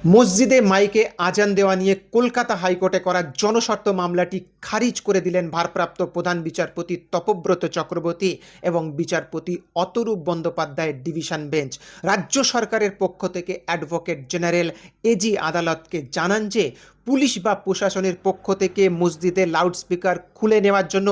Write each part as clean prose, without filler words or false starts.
মসজিদে মাইকে আজান দেওয়া নিয়ে কলকাতা হাইকোর্টে করা জনস্বার্থ মামলাটি খারিজ করে দিলেন ভারপ্রাপ্ত প্রধান বিচারপতি তপব্রত চক্রবর্তী এবং বিচারপতি অতরূপ বন্দ্যোপাধ্যায়ের ডিভিশন বেঞ্চ। রাজ্য সরকারের পক্ষ থেকে অ্যাডভোকেট জেনারেল এজি আদালতকে জানান যে পুলিশ বা প্রশাসনের পক্ষ থেকে মসজিদে লাউডস্পিকার খুলে নেওয়ার জন্য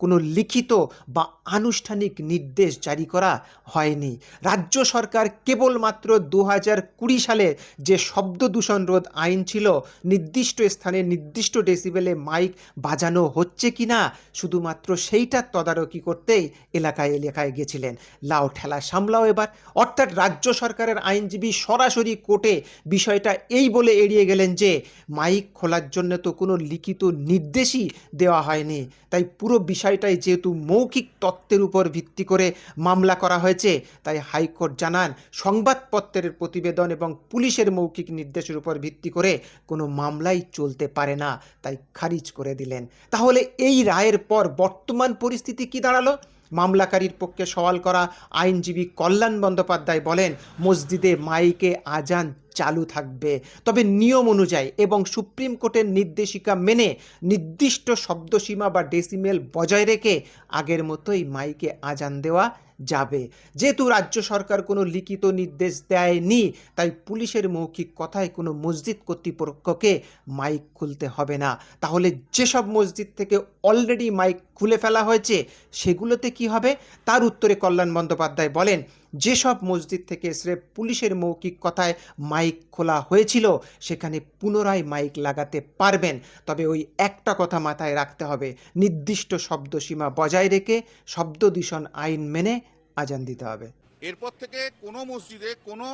কোনো লিখিত বা আনুষ্ঠানিক নির্দেশ জারি করা হয়নি। রাজ্য সরকার কেবলমাত্র 2020 সালে যে শব্দ দূষণ রোধ আইন ছিল, নির্দিষ্ট স্থানে নির্দিষ্ট ডেসিবেলে মাইক বাজানো হচ্ছে কি না শুধুমাত্র সেইটার তদারকি করতেই এলাকায় এলাকায় গেছিলেন। লাও ঠেলা সামলাও এবার। অর্থাৎ রাজ্য সরকারের আইনজীবী সরাসরি কোর্টে বিষয়টা এই বলে এড়িয়ে গেলেন যে মাইক খোলার জন্য তো কোনো লিখিত নির্দেশই দেওয়া হয়নি, তাই পুরো বিষয়টাই যেহেতু মৌখিক তত্ত্বের উপর ভিত্তি করে মামলা করা হয়েছে, তাই হাইকোর্ট জানান সংবাদপত্রের প্রতিবেদন এবং পুলিশের মৌখিক নির্দেশের উপর ভিত্তি করে কোনো মামলাই চলতে পারে না, তাই খারিজ করে দিলেন। তাহলে এই রায়ের পর বর্তমান পরিস্থিতি কি দাঁড়ালো? মামলাকারীর পক্ষে সওয়াল করা আইনজীবী কল্যাণ বন্দ্যোপাধ্যায় বলেন, মসজিদে মাইকে আজান চালু থাকবে, তবে নিয়ম অনুযায়ী এবং সুপ্রিম কোর্টের নির্দেশিকা মেনে নির্দিষ্ট শব্দসীমা বা ডেসিমেল বজায় রেখে আগের মতোই মাইকে আজান দেওয়া যাবে। যেহেতু রাজ্য সরকার কোনো লিখিত নির্দেশ দেয়নি, তাই পুলিশের মৌখিক কথায় কোনো মসজিদ কর্তৃপক্ষকে মাইক খুলতে হবে না। তাহলে যেসব মসজিদ থেকে অলরেডি মাইক খুলে ফেলা হয়েছে সেগুলোতে কি হবে? তার উত্তরে কল্যাণ বন্দ্যোপাধ্যায় বলেন, যেসব মসজিদ থেকে স্রেফ পুলিশের মৌখিক কথায় মাইক খোলা হয়েছিল সেখানে পুনরায় মাইক লাগাতে পারবেন, তবে ওই একটা কথা মাথায় রাখতে হবে, নির্দিষ্ট শব্দসীমা বজায় রেখে শব্দ দূষণ আইন মেনে আজান দিতে হবে। এরপর থেকে কোনো মসজিদে কোনো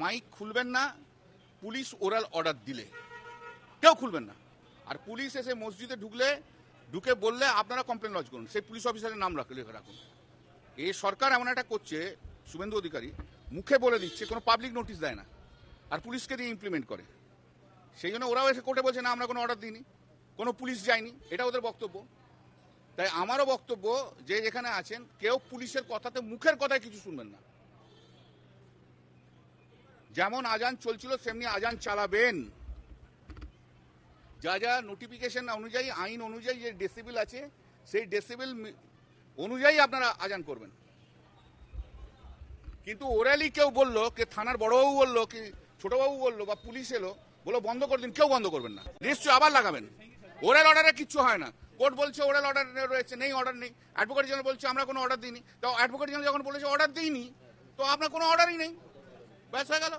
মাইক খুলবেন না, পুলিশ ওরাল অর্ডার দিলে কেউ খুলবেন না। আর পুলিশ এসে মসজিদে ঢুকে বললে আপনারা কমপ্লেন লজ করুন, সেই পুলিশ অফিসারের নাম লিখে রাখুন। এই সরকার এমন একটা করছে, শুভেন্দু অধিকারী মুখে বলে দিচ্ছে, কোনো পাবলিক নোটিশ দেয় না, আর পুলিশকে দিয়ে ইমপ্লিমেন্ট করে। সেই জন্য ওরাও এসে কোর্টে বলছে না আমরা কোনো অর্ডার দিইনি, কোনো পুলিশ যায়নি, এটা ওদের বক্তব্য। তাই আমারও বক্তব্য যে যেখানে আছেন কেউ পুলিশের কথাতে মুখের কথায় কিছু শুনবেন না। যেমন আজান চলছিল সেমনি আজান চালাবেন। যা যা নোটিফিকেশন অনুযায়ী, আইন অনুযায়ী যে ডেসিবেল আছে সেই ডেসিবেল অনুযায়ী আপনারা আজান করবেন। কিন্তু ওরালি কেউ বললো, কে থানার বড়বাবু বললো, কি ছোটবাবু বললো, বা পুলিশ এলো বললো বন্ধ করে দিন, কেউ বন্ধ করবেন না, নিশ্চয়ই আবার লাগাবেন। ওরাল অর্ডারে কিচ্ছু হয় না। কোর্ট বলছে ওরাল অর্ডার রয়েছে, নেই অর্ডার নেই। অ্যাডভোকেট জেনারেল বলছে আমরা কোনো অর্ডার দিইনি। তো অ্যাডভোকেট জেনারেল যখন বলেছে অর্ডার দিইনি, তো আপনার কোনো অর্ডারই নেই, ব্যাস হয়ে গেল।